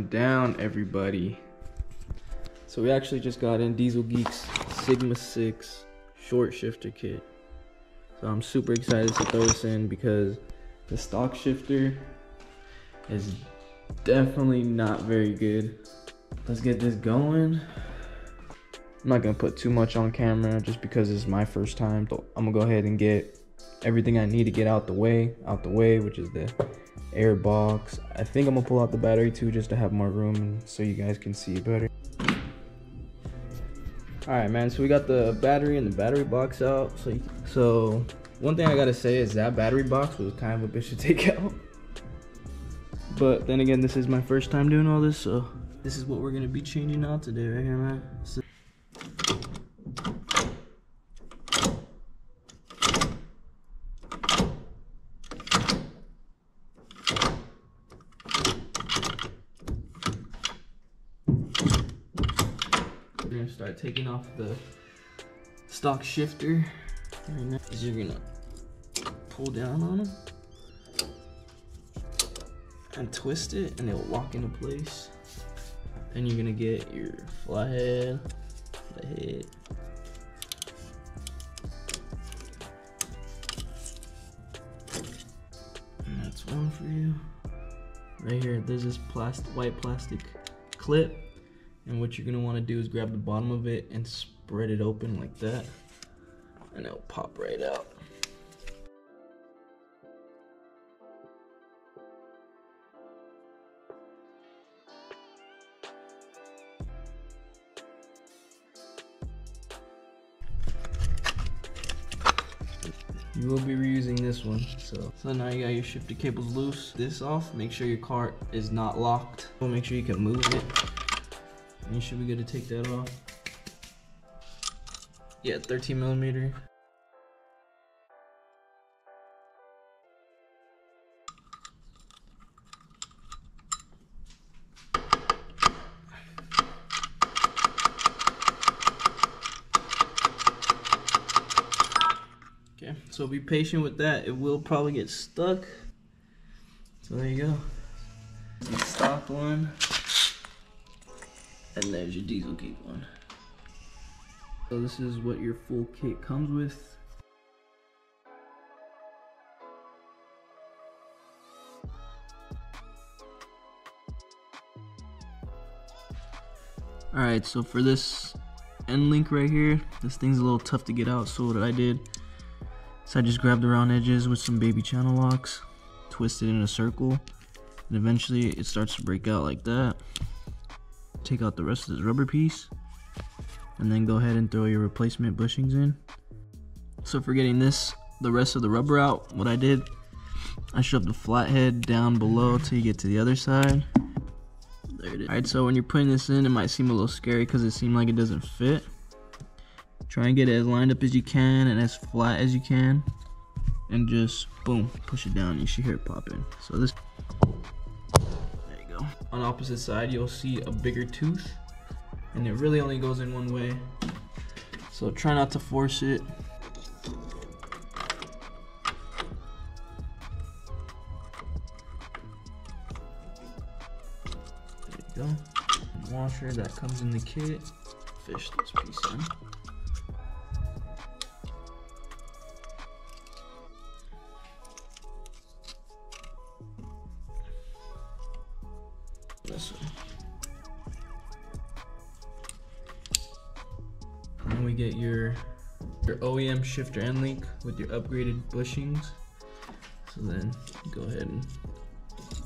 going down, everybody? So we actually just got in Diesel Geek's Sigma 6 short shifter kit. So I'm super excited to throw this in because the stock shifter is definitely not very good. Let's get this going. I'm not gonna put too much on camera just because it's my first time. I'm gonna go ahead and get everything I need to get out the way, which is the air box. I think I'm gonna pull out the battery too, just to have more room so you guys can see better. All right, man, so we got the battery and the battery box out. So one thing I gotta say is that battery box was kind of a bitch to take out. But then again, this is my first time doing all this, so this is what we're gonna be changing out today right here, man. We're gonna start taking off the stock shifter right now. You're gonna pull down on them and twist it, and it'll lock into place. Then you're gonna get your flathead, the head. And that's one for you. Right here, there's this white plastic clip. And what you're gonna wanna do is grab the bottom of it and spread it open like that. And it'll pop right out. You will be reusing this one. So now you got your shifter cables loose. This off, make sure your cart is not locked. Make sure you can move it. And you should be good to take that off. Yeah, 13mm. Okay, so be patient with that. It will probably get stuck. So there you go. The stock one. And there's your Diesel Geek one. So this is what your full kit comes with. Alright, so for this end link right here, this thing's a little tough to get out, so what I did is I just grabbed the round edges with some baby channel locks, twisted in a circle, and eventually it starts to break out like that. Take out the rest of this rubber piece and then go ahead and throw your replacement bushings in. So for getting the rest of the rubber out, what I did, I shoved the flathead down below till you get to the other side. There it is. Alright, so when you're putting this in, it might seem a little scary because it seems like it doesn't fit. Try and get it as lined up as you can and as flat as you can, and just boom, push it down. You should hear it pop in. So this. On the opposite side, you'll see a bigger tooth, and it really only goes in one way. So try not to force it. There you go. Washer that comes in the kit. Fish this piece in. This way. And then we get your OEM shifter end link with your upgraded bushings. So then go ahead and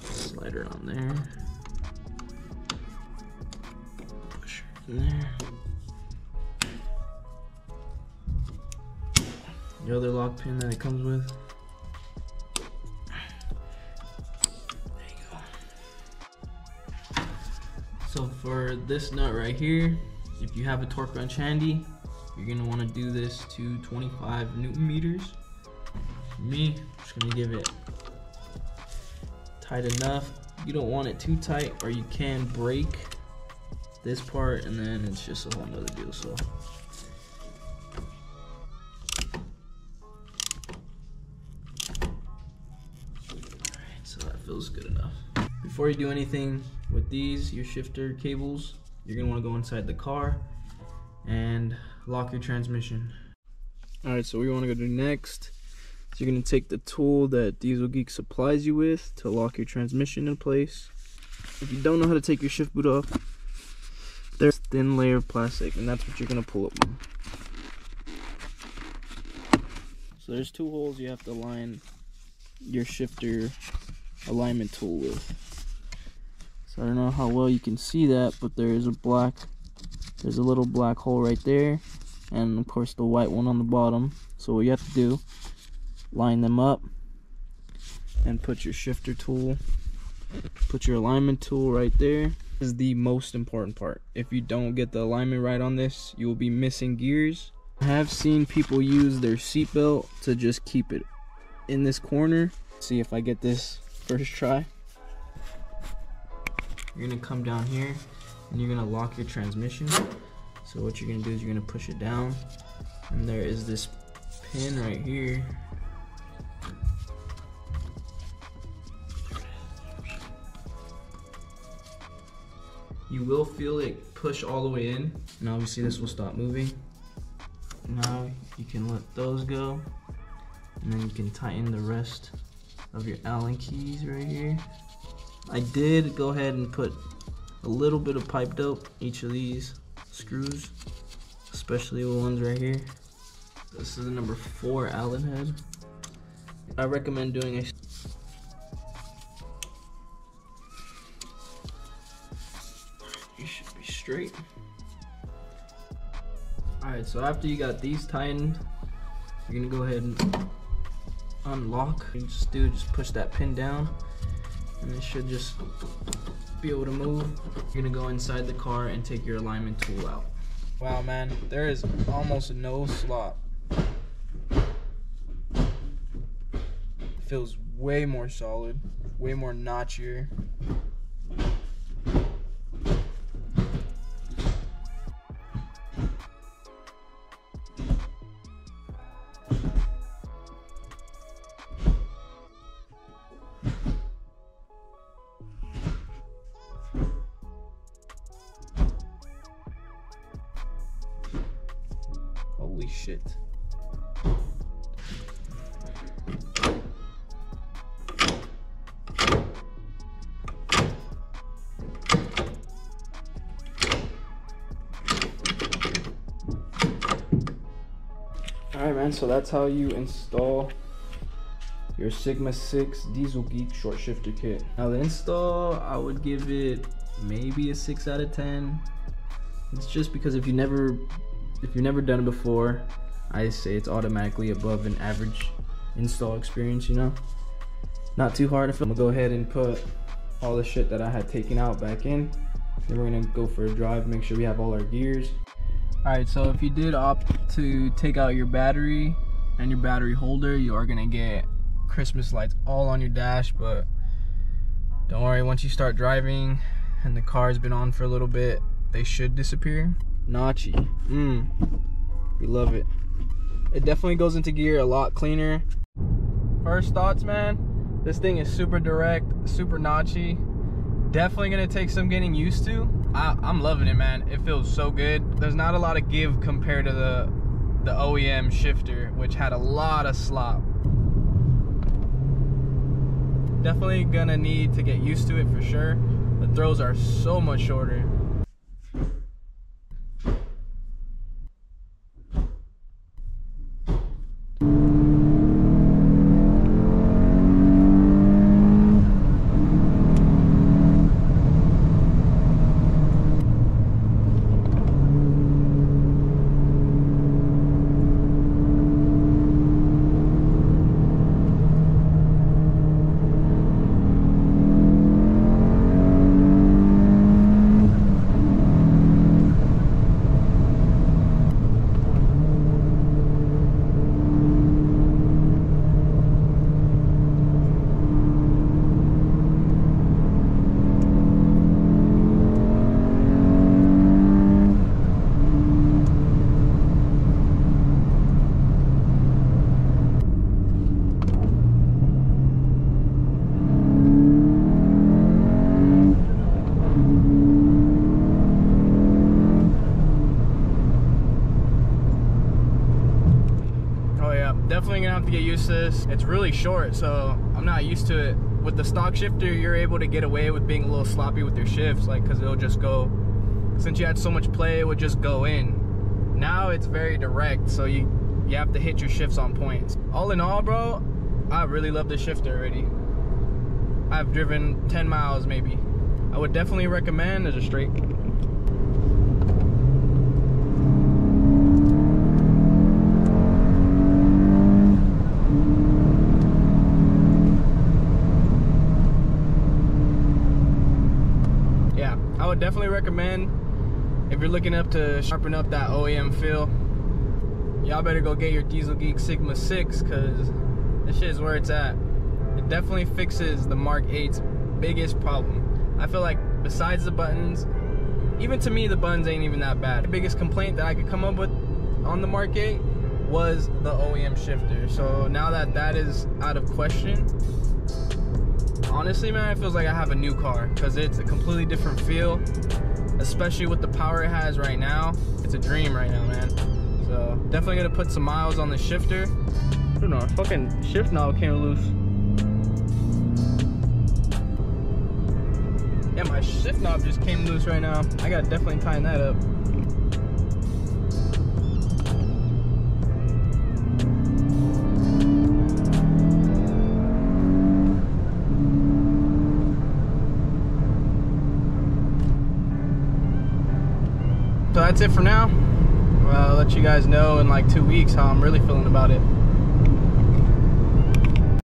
slide her on there. Push her in there. Your other lock pin that it comes with. So for this nut right here, if you have a torque wrench handy, you're gonna wanna do this to 25 Newton meters. For me, I'm just gonna give it tight enough. You don't want it too tight, or you can break this part and then it's just a whole nother deal. So alright, so that feels good enough. Before you do anything, with these, your shifter cables, you're gonna wanna go inside the car and lock your transmission. All right, so what you wanna go do next is you're gonna take the tool that Diesel Geek supplies you with to lock your transmission in place. If you don't know how to take your shift boot off, there's a thin layer of plastic, and that's what you're gonna pull up on. So there's two holes you have to align your shifter alignment tool with. So I don't know how well you can see that, but there's a little black hole right there, and of course the white one on the bottom. So what you have to do, line them up and put your shifter tool, put your alignment tool right there. This is the most important part. If you don't get the alignment right on this, you will be missing gears. I have seen people use their seatbelt to just keep it in this corner. See if I get this first try. You're gonna come down here and you're gonna lock your transmission. So what you're gonna do is you're gonna push it down, and there is this pin right here. You will feel it push all the way in, and obviously this will stop moving. Now you can let those go, and then you can tighten the rest of your Allen keys right here. I did go ahead and put a little bit of pipe dope each of these screws, especially the ones right here. This is the number 4 Allen head. I recommend doing a you should be straight. Alright, so after you got these tightened, you're gonna go ahead and unlock. You just push that pin down, and it should just be able to move. You're gonna go inside the car and take your alignment tool out. Wow, man, there is almost no slop. It feels way more solid, way more notchier. Holy shit. Alright, man, so that's how you install your Sigma 6 Diesel Geek short shifter kit. Now the install, I would give it maybe a 6 out of 10. It's just because if you've never done it before, I say it's automatically above an average install experience, you know? Not too hard. I'm gonna go ahead and put all the shit that I had taken out back in. Then we're gonna go for a drive, make sure we have all our gears. Alright, so if you did opt to take out your battery and your battery holder, you are gonna get Christmas lights all on your dash, but don't worry, once you start driving and the car's been on for a little bit, they should disappear. Notchy, we love it. It definitely goes into gear a lot cleaner. First thoughts, man, this thing is super direct, super notchy. Definitely gonna take some getting used to. I'm loving it, man. It feels so good. There's not a lot of give compared to the OEM shifter, which had a lot of slop. Definitely gonna need to get used to it for sure. The throws are so much shorter. definitely gonna have to get used to this. It's really short, so I'm not used to it. With the stock shifter, you're able to get away with being a little sloppy with your shifts, like, cause it'll just go, since you had so much play, it would just go in. Now it's very direct, so you have to hit your shifts on points. All in all, bro, I really love the shifter already. I've driven 10 miles maybe. I would definitely recommend as a straight. Yeah, I would definitely recommend if you're looking up to sharpen up that OEM feel. Y'all better go get your Diesel Geek Sigma 6, cause this shit is where it's at. It definitely fixes the Mark 8's biggest problem. I feel like besides the buttons, even to me the buttons ain't even that bad. The biggest complaint that I could come up with on the Mark 8 was the OEM shifter. So now that that is out of question, honestly, man, it feels like I have a new car, because it's a completely different feel, especially with the power it has right now. It's a dream right now, man. So definitely gonna put some miles on the shifter. I don't know, fucking shift knob came loose. Yeah, my shift knob just came loose right now. I gotta definitely tighten that up. So that's it for now. I'll let you guys know in like 2 weeks how I'm really feeling about it.